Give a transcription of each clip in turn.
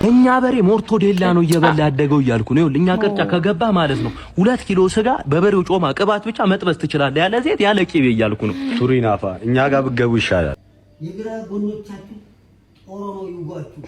እኛ በሬ ሞርቶዴላ ነው እየበላ ያደገው እያልኩ ነው። እኛ ቅርጫ ከገባ ማለት ነው 2 ኪሎ ስጋ በበሬው ጮማ ቅባት ብቻ መጥበስ ትችላለህ፣ ያለ ዘይት ያለ ቂቤ እያልኩ ነው። ቱሪናፋ እኛ ጋር ብትገቡ ይሻላል። የግራ ጎኖቻችሁ ኦሮሞ ይጓችሁ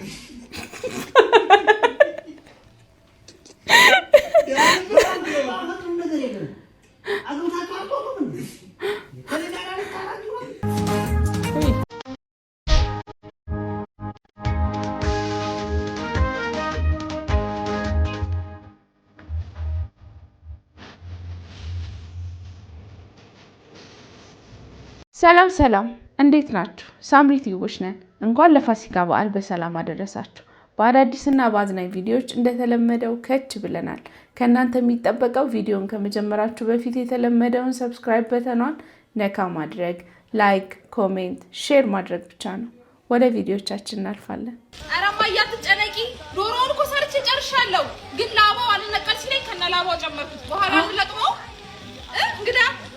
ሰላም ሰላም፣ እንዴት ናችሁ? ሳምሪ ቲዩቦች ነን። እንኳን ለፋሲካ በዓል በሰላም አደረሳችሁ። በአዳዲስና በአዝናኝ ቪዲዮዎች እንደተለመደው ከች ብለናል። ከእናንተ የሚጠበቀው ቪዲዮን ከመጀመራችሁ በፊት የተለመደውን ሰብስክራይብ በተኗን ነካ ማድረግ፣ ላይክ፣ ኮሜንት፣ ሼር ማድረግ ብቻ ነው። ወደ ቪዲዮቻችን እናልፋለን። አረማ ያትጨነቂ ዶሮውን እኮ ሰርቼ ጨርሻለሁ፣ ግን ላባው አልነቀል ሲለኝ ከነ ላባው ጨመርኩት። በኋላ ለቅመው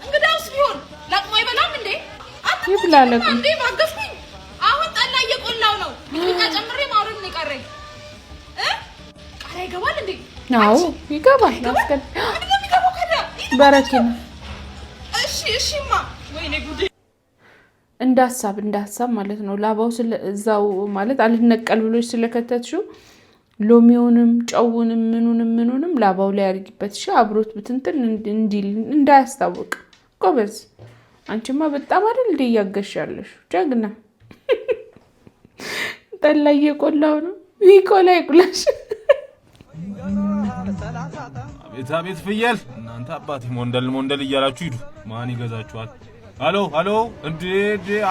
እንግዳውስ ቢሆን ለቅሞ አይበላም እንዴ? ይብላለቁ እንዴ ባገፍኩኝ። አሁን ጠላ እየቆላው ነው። ሚጥሚጣ ጨምሬ ማውረድ ነው የቀረኝ። ቃሪያ ይገባል እንዴ? አዎ ይገባል። አስከል በረኪና እሺማ ወይኔ ጉዴ። እንዳሳብ ማለት ነው። ላባው እዛው ማለት አልነቀል ብሎች ስለከተትሽው ሎሚውንም ጨውንም ምኑንም ላባው ላይ አድርጊበት። እሺ አብሮት ብትንትን እንዲል እንዳያስታውቅ። ጎበዝ አንቺማ በጣም አይደል እንደ ያገሻለሽ ጀግና። ጠላ እየቆላው ነው። ይቆላ ይቁላሽ። ቤት ፍየል እናንተ አባቴ ሞንደል እያላችሁ ሂዱ። ማን ይገዛችኋል? ሃሎ እንዴ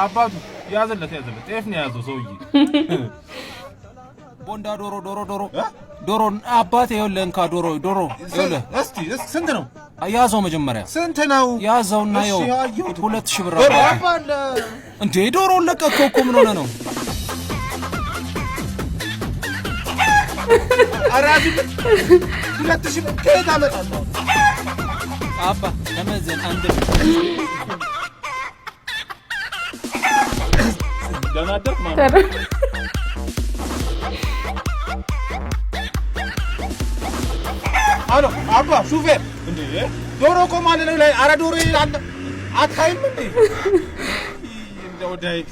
አባቱ ያዘለት ጤፍ ነው ያዘው ሰውዬ። ቦንዳ ዶሮ አባቴ ይኸውልህ እንካ ዶሮ ይኸውልህ። እስቲ ስንት ነው? ያዘው መጀመሪያ ስንት ነው? ያዘውና ይኸው 2000 ብር አባቴ። እንዴ ዶሮውን ለቀቀው እኮ ምን ሆነ ነው? አራዲ 2000 ብር ከየት አመጣለሁ? አባ ተመዘን አንድ ደናደር ማለት አሎ አባ ሹፌር እንዴ ዶሮ እኮ ማለት ነው ላይ አረ ዶሮ ይላል አታይም እንዴ? እንደው ዳይት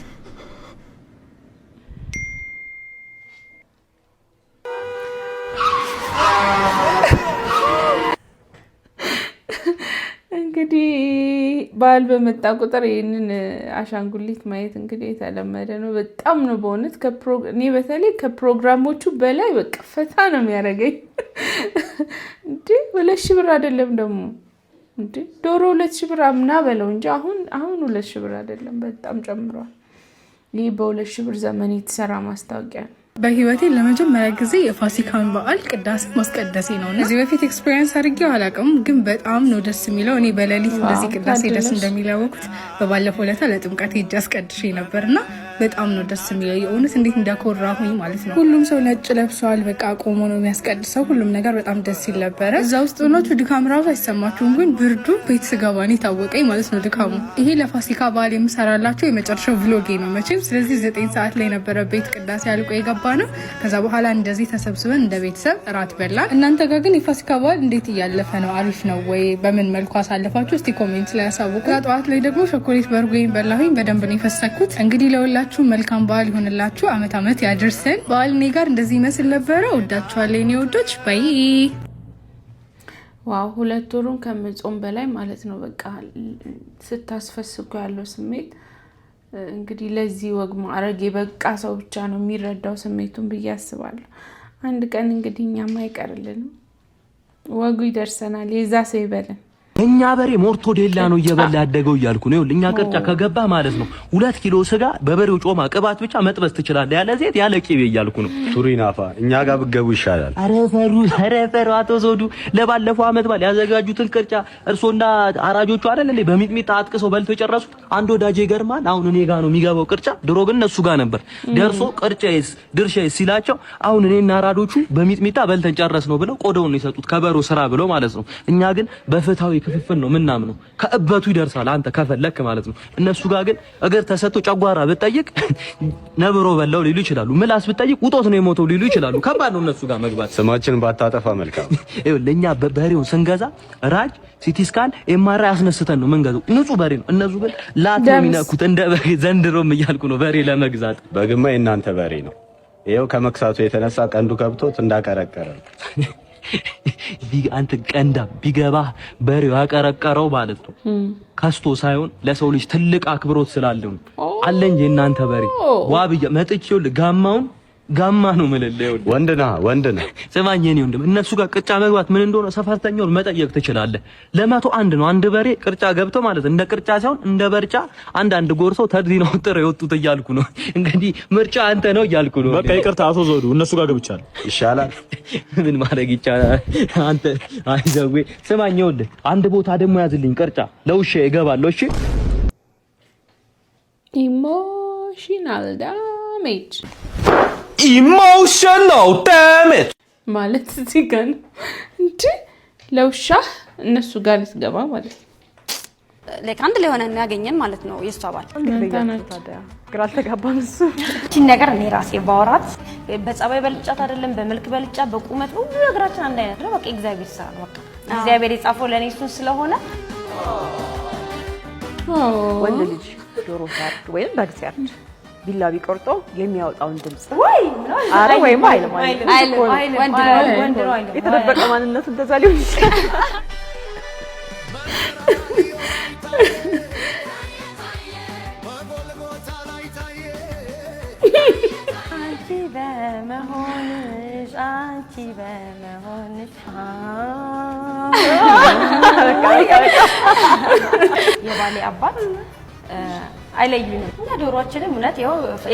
እንግዲህ በዓል በመጣ ቁጥር ይህንን አሻንጉሊት ማየት እንግዲህ የተለመደ ነው። በጣም ነው በእውነት እኔ በተለይ ከፕሮግራሞቹ በላይ በቃ ፈታ ነው የሚያደርገኝ። እንዴ 2000 ብር አይደለም ደግሞ እንዴ ዶሮ 2000 ብር አምና በለው እንጂ አሁን 2000 ብር አይደለም፣ በጣም ጨምሯል። ይህ በ2000 ብር ዘመን የተሰራ ማስታወቂያ ነው። በህይወቴ ለመጀመሪያ ጊዜ የፋሲካን በዓል ቅዳሴ ማስቀደሴ ነው። እዚህ በፊት ኤክስፒሪየንስ አድርጌው አላውቅም፣ ግን በጣም ነው ደስ የሚለው። እኔ በሌሊት እንደዚህ ቅዳሴ ደስ እንደሚለወቁት በባለፈው ዕለት ለጥምቀት ሄጄ አስቀድሼ ነበርና በጣም ነው ደስ የሚለው። የእውነት እንዴት እንዳኮራሁኝ ማለት ነው። ሁሉም ሰው ነጭ ለብሰዋል። በቃ ቆሞ ነው የሚያስቀድሰው። ሁሉም ነገር በጣም ደስ ይል ነበረ። እዛ ውስጥ ሆናችሁ ድካም ራሱ አይሰማችሁም፣ ግን ብርዱ ቤት ስገባኔ ታወቀኝ ማለት ነው ድካሙ። ይሄ ለፋሲካ በዓል የምሰራላቸው የመጨረሻው ቭሎጌ ነው መቼም። ስለዚህ 9 ሰዓት ላይ ነበረ ቤት ቅዳሴ አልቆ የገባ ነው። ከዛ በኋላ እንደዚህ ተሰብስበን እንደ ቤተሰብ እራት በላን። እናንተ ጋር ግን የፋሲካ በዓል እንዴት እያለፈ ነው? አሪፍ ነው ወይ? በምን መልኩ አሳለፋችሁ? እስቲ ኮሜንት ላይ ያሳውቁ። ጠዋት ላይ ደግሞ ቸኮሌት በርጎኝ በላሁኝ። በደንብ ነው የፈሰኩት። እንግዲህ ለሁላችሁ መልካም በዓል ይሆንላችሁ፣ አመት ያድርሰን። በዓል እኔ ጋር እንደዚህ ይመስል ነበረ። ወዳችኋለሁ የኔ ወዶች። ባይ። ዋው 2 ወሩን ከመጾም በላይ ማለት ነው። በቃ ስታስፈስኩ ያለው ስሜት እንግዲህ ለዚህ ወግ ማዕረግ የበቃ ሰው ብቻ ነው የሚረዳው ስሜቱን ብዬ አስባለሁ። አንድ ቀን እንግዲህ እኛም አይቀርልንም፣ ወጉ ይደርሰናል። የዛ ሰው ይበለን። እኛ በሬ ሞርቶዴላ ነው እየበላ ያደገው እያልኩ ነው። እኛ ቅርጫ ከገባ ማለት ነው 2 ኪሎ ስጋ በበሬው ጮማ ቅባት ብቻ መጥበስ ትችላለህ፣ ያለ ዘይት ያለ ቂቤ እያልኩ ነው። ቱሪናፋ እኛ ጋር ብትገቡ ይሻላል። ኧረ ፈሩ አቶ ዘውዱ ለባለፈው አመት በዓል ያዘጋጁትን ቅርጫ እርሶና አራጆቹ አይደል እንዴ በሚጥሚጣ አጥቅሰው በልተው የጨረሱት? አንድ ወዳጄ ይገርማል። አሁን እኔ ጋር ነው የሚገባው ቅርጫ። ድሮ ግን እነሱ ጋር ነበር ደርሶ ቅርጫዬስ ድርሻዬስ ሲላቸው አሁን እኔና አራዶቹ በሚጥሚጣ በልተን ጨረስ ነው ብለው ቆዳውን ነው የሰጡት፣ ከበሮ ስራ ብለው ማለት ነው። እኛ ግን በፍታዊ ክፍፍል ነው ምናምነው ከእበቱ ይደርሳል አንተ ከፈለክ ማለት ነው እነሱ ጋር ግን እግር ተሰጥቶ ጨጓራ ብትጠይቅ ነብሮ በላው ሊሉ ይችላሉ ምላስ ብትጠይቅ ውጦት ነው የሞተው ሊሉ ይችላሉ ከባድ ነው እነሱ ጋር መግባት ስማችን ባታጠፋ መልካም ለኛ በበሬውን ስንገዛ ራጅ ሲቲ ስካን ኤምአርአይ አስነስተን ነው መንገዱ ንጹህ በሬ ነው እነሱ ግን ላት ነው የሚነኩት እንደ በሬ ዘንድሮም እያልኩ ነው በሬ ለመግዛት በግማ የእናንተ በሬ ነው ይሄው ከመክሳቱ የተነሳ ቀንዱ ከብቶት እንዳቀረቀረ አንተ ቀንዳ ቢገባ በሬው ያቀረቀረው ማለት ነው ከስቶ ሳይሆን ለሰው ልጅ ትልቅ አክብሮት ስላለው አለኝ የእናንተ በሬ ዋብያ መጥቼው ጋማውን ጋማ ነው መለለው ወንድና ሰማኝ የኔ ወንድም እነሱ ጋር ቅርጫ መግባት ምን እንደሆነ ሰፈርተኛውን መጠየቅ ትችላለህ ለማቶ አንድ ነው አንድ በሬ ቅርጫ ገብቶ ማለት እንደ ቅርጫ ሳይሆን እንደ በርጫ አንድ ጎርሰው ተድሪኖ ጥሬ ወጡት እያልኩ ነው እንግዲህ ምርጫ አንተ ነው እያልኩ ነው በቃ ይቅርታ አቶ ዘውዱ እነሱ ጋር ገብቻለሁ ይሻላል ምን ማድረግ ይቻላል አንተ አይዘዌ ሰማኝ ወንድ አንድ ቦታ ደግሞ ያዝልኝ ቅርጫ ለውሼ እገባለሁ እሺ ኢሞሽናል ዳሜጅ ኢሞሽናል ዳሜጅ ማለት እዚህ ጋር ነው እንዴ ለውሻ እነሱ ጋር ልትገባ ማለት ለካንድ ላይ ሆነን ያገኘን ማለት ነው የሷ ባል ግራ አልተጋባም እሱ እቺ ነገር እኔ ራሴ ባወራት በጸባይ በልጫት አይደለም በመልክ በልጫ በቁመት ሁሉ ነገራችን አንድ አይነት ነው በቃ እግዚአብሔር ስራ ነው በቃ እግዚአብሔር የጻፈው ለኔ እሱ ስለሆነ ወንድ ልጅ ዶሮ ታርድ ወይም በግ ሲያርድ ቢላ ቢቆርጦ የሚያወጣውን ድምጽ አረ ወይም አይል ወንድ ነው የተደበቀ ማንነቱ እንደዛ ሊሆን ይችላል አንቺ በመሆንሽ የባሌ አባት አይለዩንም እና ዶሮአችንም እውነት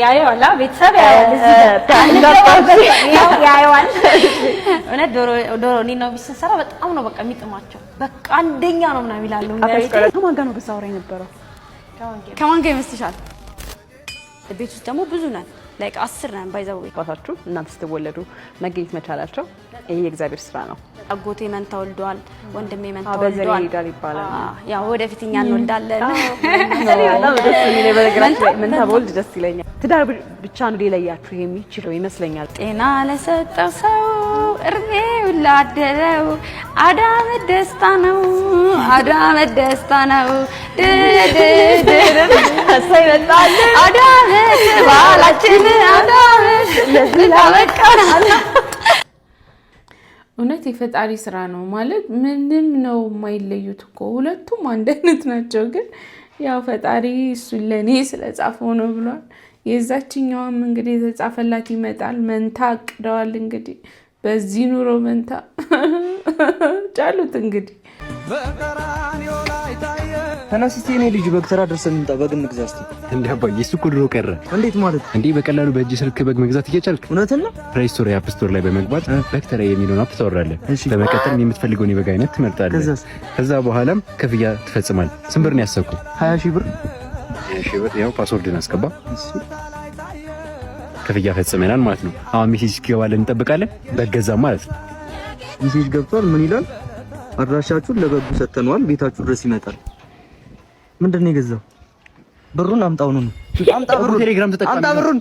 ያየዋል ቤተሰብ ያየዋል እውነት ዶሮ እኔና ቢስንሰራ በጣም ነው በቃ የሚጥማቸው በቃ አንደኛ ነው ምናምን ይላሉ ከማን ጋር ነው በዛውራ የነበረው ከማን ጋር ይመስልሻል ቤት ውስጥ ደግሞ ብዙ ነን ላይክ 10 ነን ባይዘው ባታችሁ እናንተ ስትወለዱ መገኘት መቻላቸው ይሄ የእግዚአብሔር ስራ ነው አጎቴ መንታ ወልዷል ወንድሜ መንታ ወልዷል ያው ወደፊት እኛ እንወልዳለን መንታ ወልድ ደስ ይለኛል ትዳር ብቻ ነው ሊለያችሁ የሚችለው ይመስለኛል ጤና ለሰጠው ሰው እርሜው ላደረው አዳም ደስታ ነው ሳይመጣል አዳም ባላችን አዳም ለዝላበቃና እውነት የፈጣሪ ስራ ነው ማለት ምንም ነው የማይለዩት እኮ ሁለቱም አንድ አይነት ናቸው ግን ያው ፈጣሪ እሱ ለኔ ስለጻፈው ነው ብሏል የዛችኛውም እንግዲህ ተጻፈላት ይመጣል መንታ አቅደዋል እንግዲህ በዚህ ኑሮ መንታ ጫሉት እንግዲህ ተነስቲ እኔ ልጅ በግተራ ደርሰን እንጣ በግ እንግዛ እስቲ እንዴ አባዬ እሱ እኮ ድሮ ቀረ እንዴት ማለት እንዴ በቀላሉ በእጅ ስልክ በግ መግዛት እየቻልክ እውነትና ፕሌይ ስቶር አፕ ስቶር ላይ በመግባት በግተራ የሚለውን አፕ ታወራለህ በመቀጠል የምትፈልገውን የበግ አይነት ትመርጣለህ ከዛ በኋላም ክፍያ ትፈጽማለህ ስንት ብር ነው ያሰብከው 20,000 ብር 20,000 ብር ያው ፓስወርድን አስገባ ክፍያ ፈጽመናል ማለት ነው አሁን ሜሴጅ ይገባል እንጠብቃለን በገዛ ማለት ነው ሜሴጅ ገብቷል ምን ይላል አድራሻችሁን ለበጉ ሰተናል ቤታችሁ ድረስ ይመጣል ምንድነው የገዛው ብሩን አምጣው ነው አምጣ ብሩን ቴሌግራም ተጠቅመን አምጣ ብሩን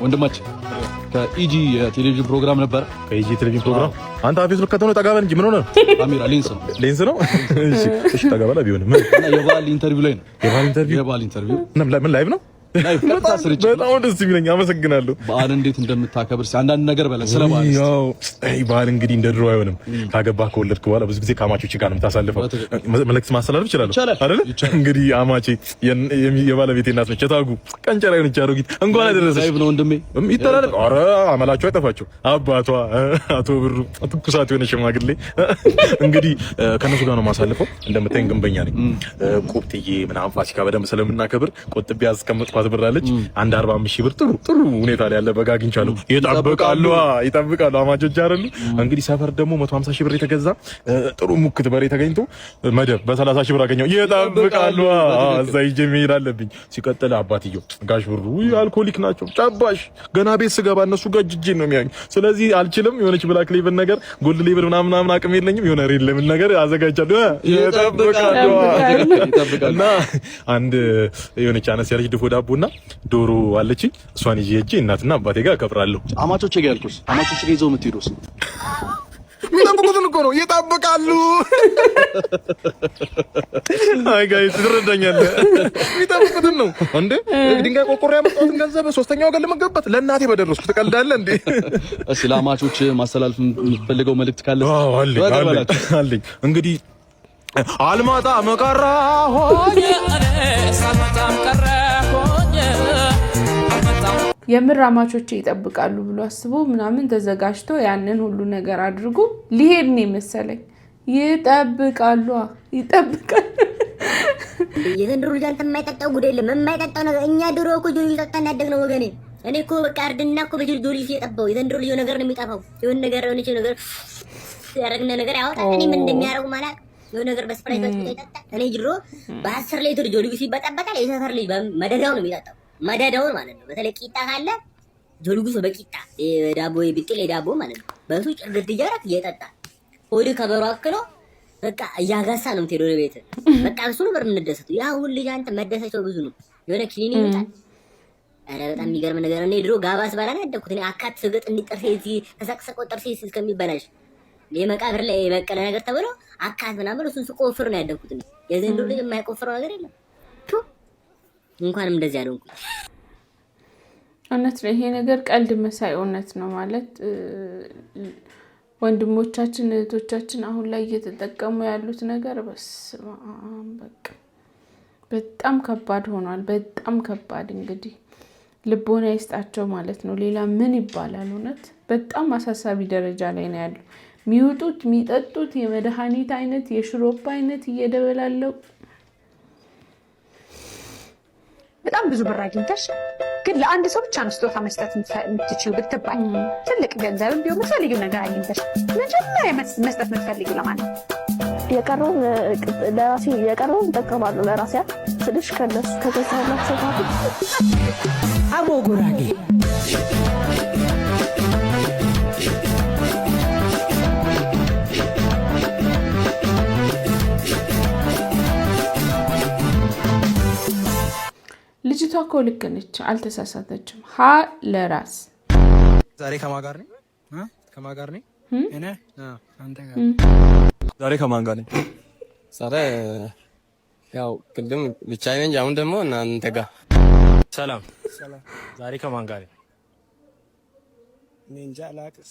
ወንድማችን ከኢጂ የቴሌቪዥን ፕሮግራም ነበር ከኢጂ ቴሌቪዥን ፕሮግራም አንተ አፊስ ልከተው ነው ጠጋበል እንጂ ምን ሆነ ካሜራ ሌንስ ነው እሺ ጠጋበላ ቢሆንም እና የባል ኢንተርቪው ላይ ነው የባል ኢንተርቪው ምን ላይቭ ነው በጣም ደስ የሚለኝ አመሰግናለሁ በዓል እንዴት እንደምታከብር አንዳንድ ነገር በለ ስለ በዓል ያው በዓል እንግዲህ እንደ ድሮ አይሆንም ካገባህ ከወለድክ በኋላ ብዙ ጊዜ ከአማቾች ጋር ነው የምታሳልፈው መልእክት ማስተላለፍ ይችላል አይደል እንግዲህ አማቼ የባለቤቴ እናት ነች ታጉ ቀንጨራ ይሆንች አሮጊት እንኳን አደረሰሽ ላይቭ ነው ወንድሜ ይተላለፍ ኧረ አመላቸው አይጠፋቸው አባቷ አቶ ብሩ ትኩሳት የሆነ ሽማግሌ እንግዲህ ከነሱ ጋር ነው ማሳልፈው እንደምታየኝ ግንበኛ ነኝ ቁብጥዬ ምናምን ፋሲካ በደንብ ስለምናከብር ቆጥቤ ያስቀምጥኳት የምሰጣት ብር አለች። አንድ 45,000 ብር ጥሩ ሁኔታ ላይ ያለ በግ አግኝቻለሁ። ይጠብቃሉ አማቾች አይደሉ? እንግዲህ ሰፈር ደግሞ 150,000 ብር የተገዛ ጥሩ ሙክት በሬ ተገኝቶ መደብ በ30,000 ብር አገኘው። ይጠብቃሉ። እዛ ሂጅ መሄድ አለብኝ። ሲቀጥል አባትየው ጋሽ ብሩ አልኮሊክ ናቸው። ጨባሽ ገና ቤት ስገባ እነሱ ጋር እጄን ነው የሚያዩኝ። ስለዚህ አልችልም። የሆነች ብላክ ሌብል ነገር ጎልድ ሌብል ምናምን አቅም የለኝም። የሆነ ሬድ ሌብል ነገር አዘጋጃለሁ። ይጠብቃሉ። እና አንድ የሆነች አነስ ያለች ድፎ ዳቦና ዶሮ አለችኝ። እሷን ይዤ ሂጅ እናትና አባቴ ጋር አከብራለሁ። አማቾቼ ጋር ያልኩስ አማቾቼ ጋር ይዘው የምትሄዱስ የሚጠብቁትን እኮ ነው። ይጠብቃሉ። አይ ጋይስ ትረዳኛለህ። የሚጠብቁትን ነው እንዴ? ድንጋይ ቆርቆሮ ያመጣሁትን ገንዘብ ሶስተኛው ወገን ለመገባት ለእናቴ በደረስኩ ትቀልዳለህ እንዴ? እሺ ለአማቾች ማስተላለፍ የምትፈልገው መልእክት ካለ አለኝ። እንግዲህ አልማጣ መቀራ ሆኜ ሳልማጣም ቀረ ሆኜ የምር አማቾቼ ይጠብቃሉ ብሎ አስቦ ምናምን ተዘጋጅቶ ያንን ሁሉ ነገር አድርጎ ሊሄድ ነው መሰለኝ። ይጠብቃሉ። የዘንድሮ ልጅ አንተ የማይጠጣው ጉድ የለም። የማይጠጣው ነገር እኛ ድሮ እኮ ጆሊ ጠጣን ያደግነው ወገኔ። እኔ እኮ በቃ እርድና እኮ በጆሊ እየጠጣው የዘንድሮ ልጅ ነገር ነው የሚጠፋው። የሆነ ነገር የሆነች ነገር ያረግነ ነገር ያወጣል። እኔ ምን እንደሚያረጉ ማለት የሆነ ነገር በስፕራይት ይጠጣ። እኔ ድሮ በ10 ሊትር ጆሊ ይበጣበታል። የሰፈር ልጅ መደዳው ነው የሚጠጣው። መደዳውን ማለት ነው። በተለይ ቂጣ ካለ ጆልጉስ በቂጣ ዳቦ ቢጥል ዳቦ ማለት ነው። በሱ ጭርግት እያደረክ እየጠጣ ሆድ ከበሮ አክሎ በቃ እያጋሳ ነው የምትሄደው ወደ ቤት። በቃ እሱ ነው የምንደሰተው። ያ ሁሉ ልጅ አንተ መደሰቸው ብዙ ነው። የሆነ ክሊኒክ ይመጣል። ኧረ በጣም የሚገርም ነገር ነው። እኔ ድሮ ጋባስ ባላ ነው ያደኩት። እኔ አካት ስገጥ እንዲጠርሴ እዚህ ተሰቅሰቆ ጥርሴ እስከሚበላሽ የመቃብር ላይ የበቀለ ነገር ተብሎ አካት ምናምን እሱን ስቆፍር ነው ያደኩት። የዘንድሮ ልጅ የማይቆፍረው ነገር የለም። እንኳንም እንደዚህ አልሆንኩ። እውነት ነው ይሄ ነገር ቀልድ መሳይ እውነት ነው ማለት ወንድሞቻችን እህቶቻችን አሁን ላይ እየተጠቀሙ ያሉት ነገር በቃ በጣም ከባድ ሆኗል። በጣም ከባድ እንግዲህ ልቦና ይስጣቸው ማለት ነው። ሌላ ምን ይባላል? እውነት በጣም አሳሳቢ ደረጃ ላይ ነው ያለው። የሚውጡት የሚጠጡት የመድኃኒት አይነት የሽሮፕ አይነት እየደበላለቁ በጣም ብዙ ብር አግኝተሽ ግን ለአንድ ሰው ብቻ ነው ስጦታ መስጠት የምትችይው ብትባይ ትልቅ ገንዘብም ቢሆን የምትፈልጊው ነገር አግኝተሽ መጀመሪያ መስጠት የምትፈልጊው ለማለት የቀረውን ለራሴ የቀረውን እጠቀማለሁ። ለራሴ ስልሽ ከነሱ ከገዛሁላቸው ጋር አቦ ጉራጌ ልጅቷ እኮ ልክ ነች፣ አልተሳሳተችም። ሀ ለራስ ዛሬ ከማን ጋር ነኝ? ከማን ጋር ነኝ? እኔ አንተ ጋር ዛሬ ከማን ጋር ነኝ? ዛሬ ያው ቅድም ብቻዬን ነኝ፣ አሁን ደግሞ እናንተ ጋር። ሰላም። ዛሬ ከማን ጋር ነኝ? እኔ እንጃ አላውቅም።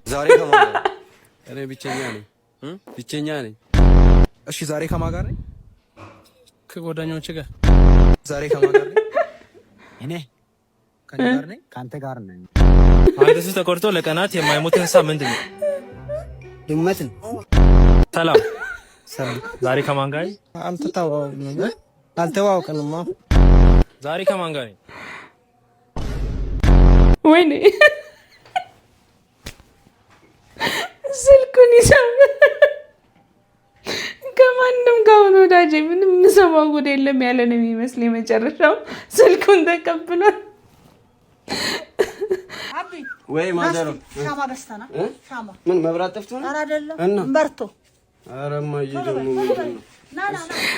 ዛሬ ከማን ጋር? እኔ ብቸኛ ነኝ። እሺ ዛሬ ከማን ጋር ነኝ? ከጓደኞቼ ጋር። ዛሬ ከማን ጋር ነኝ? እኔ ከኔ ጋር ነኝ። ካንተ ጋር ነኝ። አንተ እሱ ተቆርጦ ለቀናት የማይሞት እንስሳ ምንድን ነው? ድመት ነው። ሰላም። ዛሬ ከማን ጋር? አልተዋወቅንም። ዛሬ ከማን ጋር ነኝ? ወይኔ ስልኩን ይሰማ ከማንም ጋር ሆኖ ወዳጄ ምንም የምሰማው ጉድ የለም ያለ ነው የሚመስል። የመጨረሻው ስልኩን ተቀብሏል። ወይ ማዘሮ ሻማ በስተና ሻማ ምን መብራት ጠፍቶ ነው? ኧረ አይደለም በርቶ። ኧረ ማይ ደግሞ ምንድን ነው? ና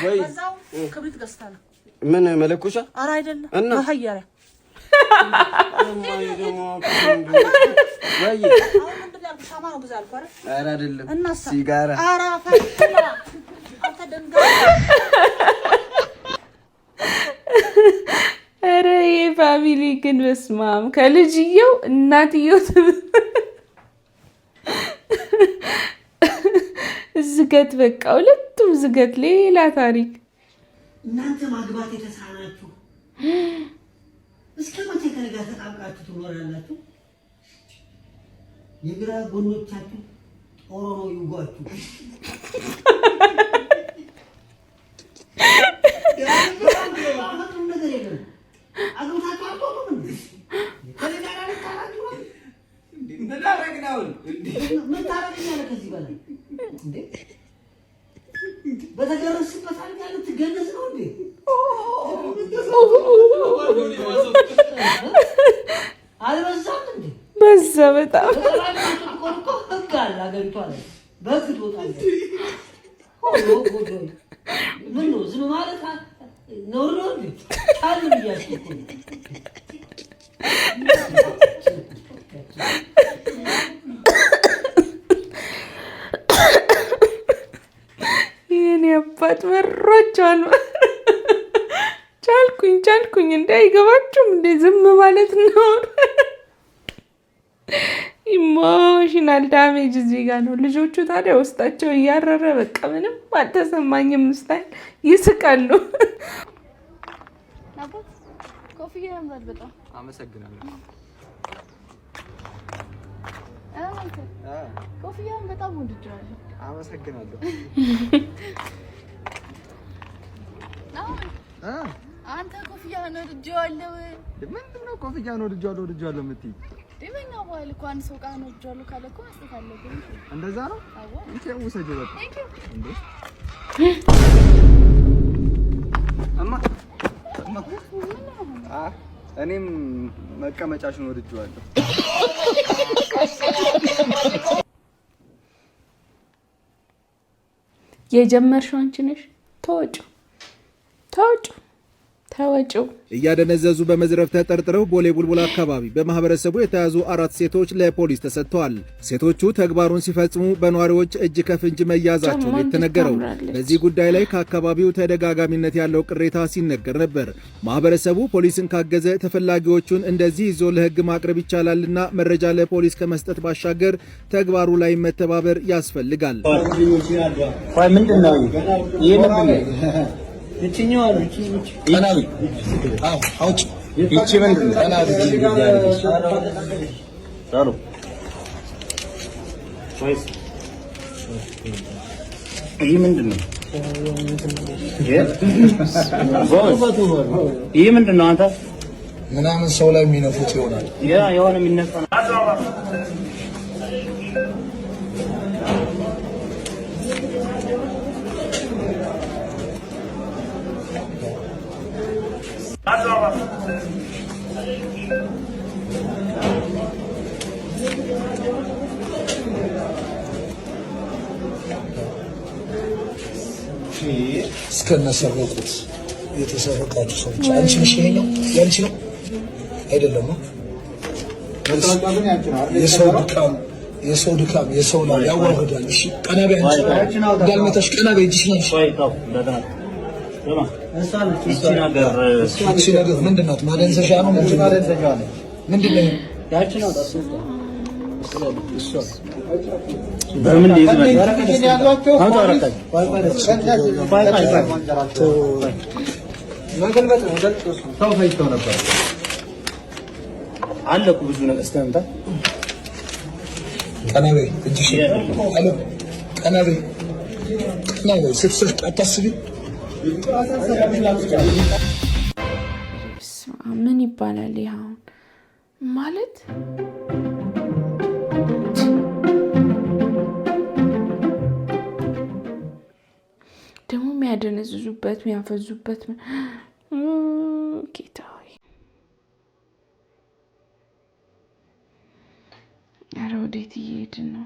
ወይ በዛው ክብሪት ገዝተና ምን መለኩሻ? ኧረ አይደለም እና መሀየሪያ ማይ ደግሞ ወይ አሁን ምንድን ነው ሻማ ነው ግዛ አልኩ አይደል? ኧረ አይደለም እናሳ ሲጋራ። ኧረ ፈትላ አንተ ደንጋ። ኧረ የፋሚሊ ግን በስማም ከልጅየው እናትየው ዝገት በቃ ሁለቱም ዝገት ሌላ ታሪክ። እናንተ ማግባት የተሳናችሁ እስከ መቼ ከእኔ ጋር ተጣብቃችሁ ትኖራላችሁ? የግራ ጎኖቻችሁ ጦሮ ነው ይውጓችሁ። እንዴ በተገረስበት አልጋ ልትገነዝ ነው እንዴ? አልበዛም እንዴ? በዛ በጣም ህግ አለ ሀገሪቷ ላይ በህግ ትወጣለህ። ምን ነው ዝም ማለት ነውር ነው እንዴ? ቻል ብያለሁ እኮ የኔ አባት መሯቸዋል። ቻልኩኝ እንዳይገባችሁም እንደ ዝም ማለት ነው። ኢሞሽናል ዳሜጅ እዚህ ጋር ነው። ልጆቹ ታዲያ ውስጣቸው እያረረ በቃ ምንም አልተሰማኝም ስታይል ይስቃሉ። ኮፍያ ያምራል በጣም አመሰግናለሁ። ኮፍያውን በጣም ወድጄዋለሁ። አመሰግናለሁ። አንተ ኮፍያውን ወድጄዋለሁ። ምንድን ነው ኮፍያውን ወድጄዋለሁ የምትይ? ደበኛ በኋላ እኮ አንድ ሰው ቃል ወድጄዋለሁ ካለ እኮ መስጠት አለብኝ። እንደዛ ነው? አዎ እንዴ ውሰጂ በቃ እንዴ እኔም መቀመጫሽን ወድጄዋለሁ። የጀመርሽው አንቺ ነሽ። ተወጪው። እያደነዘዙ በመዝረፍ ተጠርጥረው ቦሌ ቡልቡል አካባቢ በማህበረሰቡ የተያዙ 4 ሴቶች ለፖሊስ ተሰጥተዋል። ሴቶቹ ተግባሩን ሲፈጽሙ በነዋሪዎች እጅ ከፍንጅ መያዛቸው የተነገረው። በዚህ ጉዳይ ላይ ከአካባቢው ተደጋጋሚነት ያለው ቅሬታ ሲነገር ነበር። ማህበረሰቡ ፖሊስን ካገዘ ተፈላጊዎቹን እንደዚህ ይዞ ለህግ ማቅረብ ይቻላልና መረጃ ለፖሊስ ከመስጠት ባሻገር ተግባሩ ላይ መተባበር ያስፈልጋል። እቺኛው አለች ቀናሊ አውጭ እቺ ምንድን ነው? ቀናሊ ታሩ ወይስ ይሄ ምንድን ነው? ይሄ ምንድን ነው? አንተ ምናምን ሰው ላይ የሚነፉት ይሆናል። ያ የሆነ የሚነፋ እስከነሰረቁት የተሰረቃችሁ ሰዎች አንቺ ነሽ። ይሄኛው ያንቺ ነው አይደለም? የሰው ድካም የሰው ላይ ያዋርዳል። እሺ ቀና በይ አንቺ እንዳልመታሽ ቀና በይ እጅሽ ነሽ። እቺ ነገር ምንድን ናት? ማደንዘዣ ነው? ምንድን ነው? ያቺ ነው በምን ይዝመል መገልበጥ ነው። ሰው ፈይቶ ነበር አለኩ ብዙ ነገር እስከምታ ቀና በይ እጅሽ አለ ቀና በይ ስትስቅ አታስቢ። ምን ይባላል ይሄ አሁን ማለት? ደግሞ የሚያደነዝዙበት የሚያፈዙበት ጌታ ሆይ፣ ኧረ ወዴት እየሄድን ነው?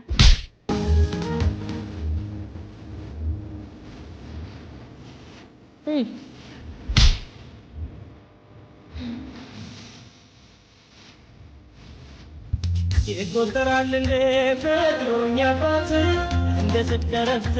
ይቆጠራል እንደ ፍቅሩኛ ባት እንደ ስትቀረፍት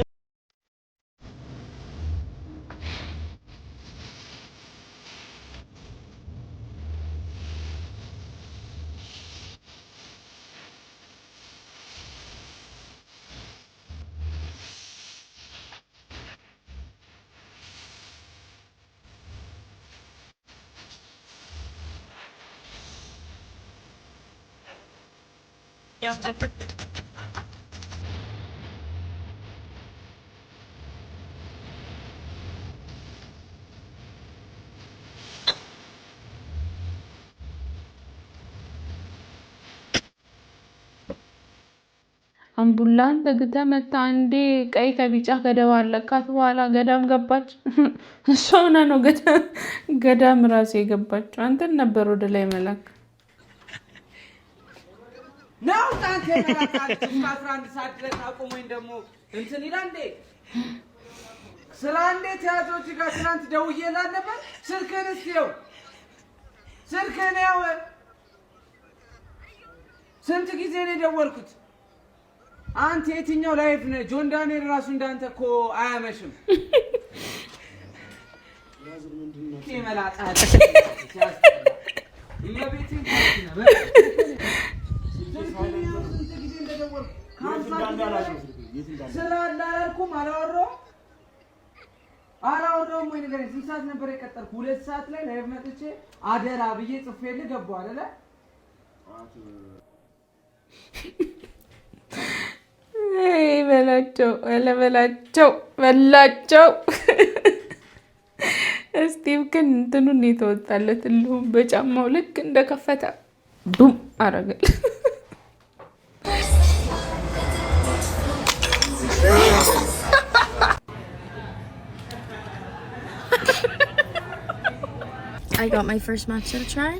አምቡላን ተግተ መታ አንዴ ቀይ ከቢጫ ከደባለካት በኋላ ገዳም ገባች። እሷ ሆና ነው ገዳም ራሱ የገባችው። አንተን ነበር ወደ ላይ መላክ ነው ታንተ መላካት 11 ሰዓት ድረስ አቆመኝ። ደግሞ እንትን ይላል እንዴ ስራ እንዴት ያዞች ጋር ትናንት ደውዬላት ነበር። ስልክህን እስኪው ስልክህን ያው ስንት ጊዜ ነው የደወልኩት? አንተ የትኛው ላይፍ ነህ? ጆን ዳንኤል ራሱ እንዳንተ እኮ አያመሽም። ይመላጣ ይመቤቴን ስላላልኩም አላወራሁም ወይ ነገር ስንት ሰዓት ነበር የቀጠርኩ? 2 ሰዓት ላይ ላይቭ መጥቼ አደራ ብዬ ጽፌልህ ገባሁ አይደለ? በላቸው። ስቲቭ ግን እንትኑን የተወጣለት ሁሉም በጫማው ልክ እንደከፈተ ቡም አረገል። I got my first matcha to try.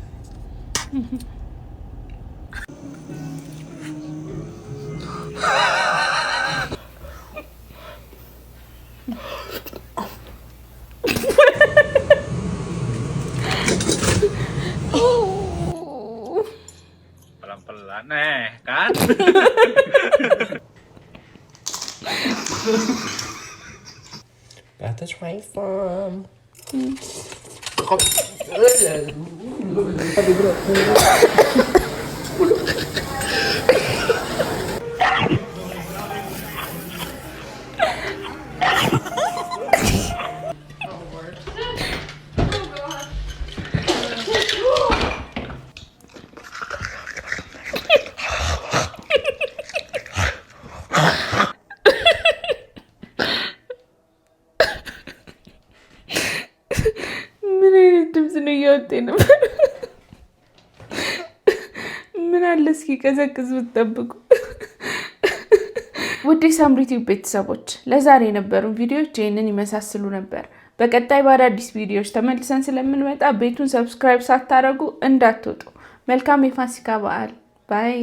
Pelan-pelan kan? Got this right from. ምን አለ እስኪ ቀዘቅዝ ብትጠብቁ። ውድ ሳምሪ ቲዩብ ቤተሰቦች ለዛሬ የነበሩ ቪዲዮዎች ይህንን ይመሳስሉ ነበር። በቀጣይ በአዳዲስ ቪዲዮዎች ተመልሰን ስለምንመጣ ቤቱን ሰብስክራይብ ሳታረጉ እንዳትወጡ። መልካም የፋሲካ በዓል ባይ